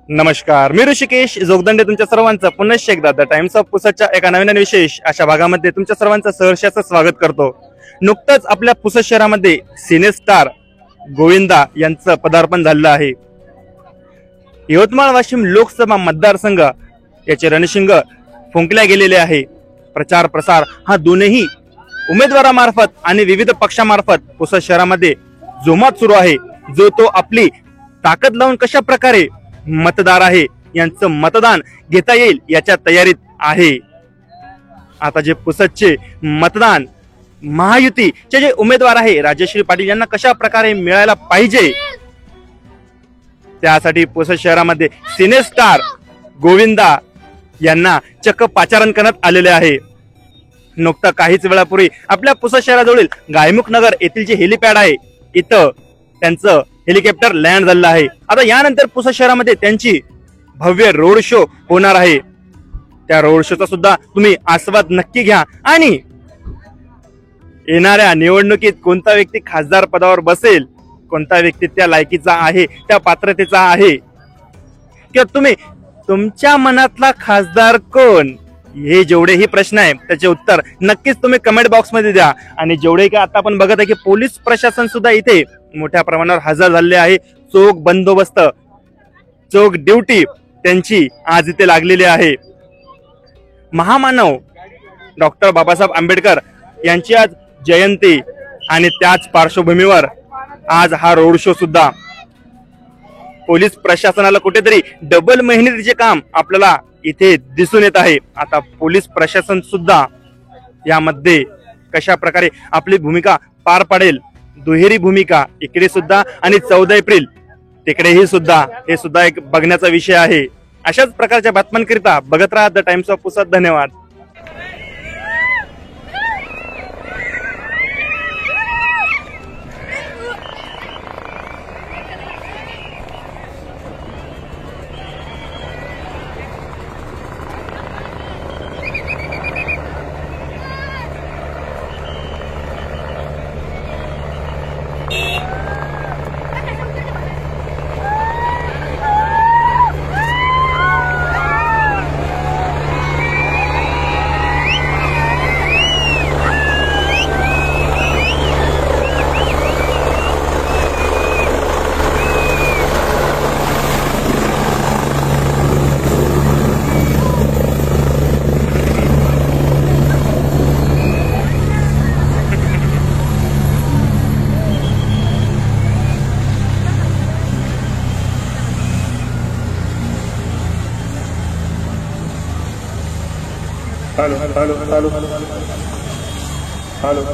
नमस्कार, मी ऋषिकेश जोगदंडे तुमच्या सर्वांचं पुन्हा एकदा द टाइम्स ऑफ पुसदच्या एका नवीन आणि विशेष अशा भागामध्ये तुमच्या सर्वांचं सहर्षाचं स्वागत करतो। नुकतंच आपल्या पुसद शहरामध्ये सिनेस्टार गोविंदा यांचं पदार्पण झालं आहे। यवतमाळ वाशिम लोकसभा मतदारसंघ याचे रणशिंग फुंकल्या गेलेले आहे। प्रचार प्रसार हा दोन्ही उमेदवारामार्फत आणि विविध पक्षामार्फत पुसद शहरामध्ये जोमात सुरू आहे। जो तो आपली ताकद लावून कशा प्रकारे मतदार आहे यांचं मतदान घेता येईल याच्या तयारीत आहे। आता जे पुसदचे मतदान महायुतीचे जे उमेदवार आहे राजश्री पाटील यांना कशा प्रकारे मिळायला पाहिजे त्यासाठी पुसद शहरामध्ये सिनेस्टार गोविंदा यांना चक्क पाचारण करण्यात आलेले आहे। नुकतं काहीच वेळापूर्वी आपल्या पुसद शहराजवळील गायमुख नगर येथील जे हेलिपॅड आहे इथं त्यांचं हेलिकॉप्टर लँड झालं आहे। आता यानंतर पुसद शहरामध्ये त्यांची भव्य रोड शो होणार आहे। त्या रोड शोचा सुद्धा तुम्ही आस्वाद नक्की घ्या आणि येणाऱ्या निवडणुकीत कोणता व्यक्ती खासदार पदावर बसेल, कोणता व्यक्ती त्या लायकीचा आहे, त्या पात्रतेचा आहे, किंवा तुम्ही तुमच्या मनातला खासदार कोण, हे जेवढेही प्रश्न आहे त्याचे उत्तर नक्कीच तुम्ही कमेंट बॉक्स मध्ये द्या। आणि जेवढे का आता आपण बघत आहे की पोलीस प्रशासन सुद्धा इथे मोठ्या प्रमाणावर हजर झाले आहे। चोख बंदोबस्त, चोख ड्युटी त्यांची आज इथे लागलेली आहे। महामानव डॉक्टर बाबासाहेब आंबेडकर यांची आज जयंती आणि त्याच पार्श्वभूमीवर आज हा रोड शो सुद्धा। पोलीस प्रशासनाला कुठेतरी डबल मेहनतीचे काम आपल्याला इथे दिसून येत आहे। आता पोलीस प्रशासन सुद्धा यामध्ये कशा प्रकारे आपली भूमिका पार पाडेल, दुहेरी भूमिका इकडे सुद्धा आणि 14 एप्रिल तिकडेही सुद्धा, हे सुद्धा एक बघण्याचा विषय आहे। अशाच प्रकारच्या बातम्यांकरिता बघत राहा द टाइम्स ऑफ पुसद। धन्यवाद।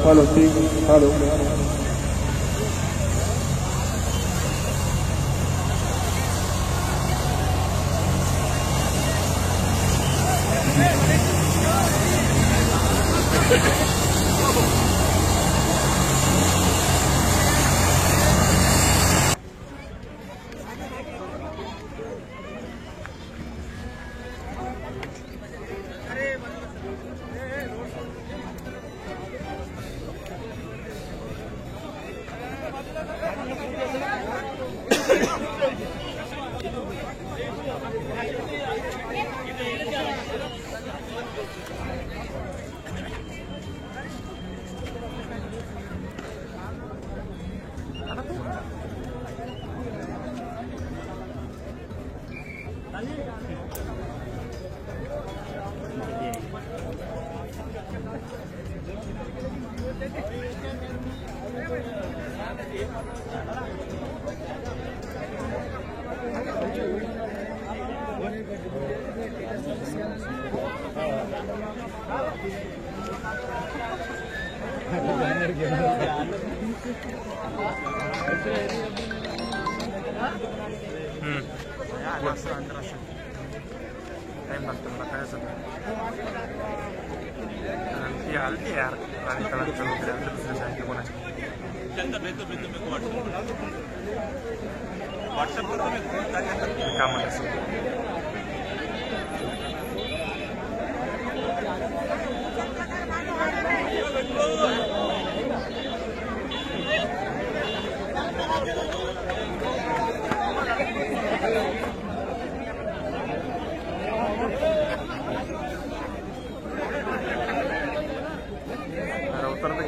Hello, see, hello.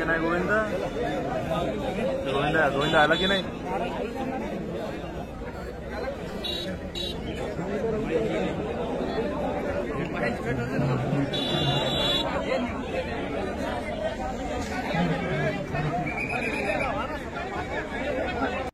नाही गोविंद? गोविंद गोविंद आला की नाही?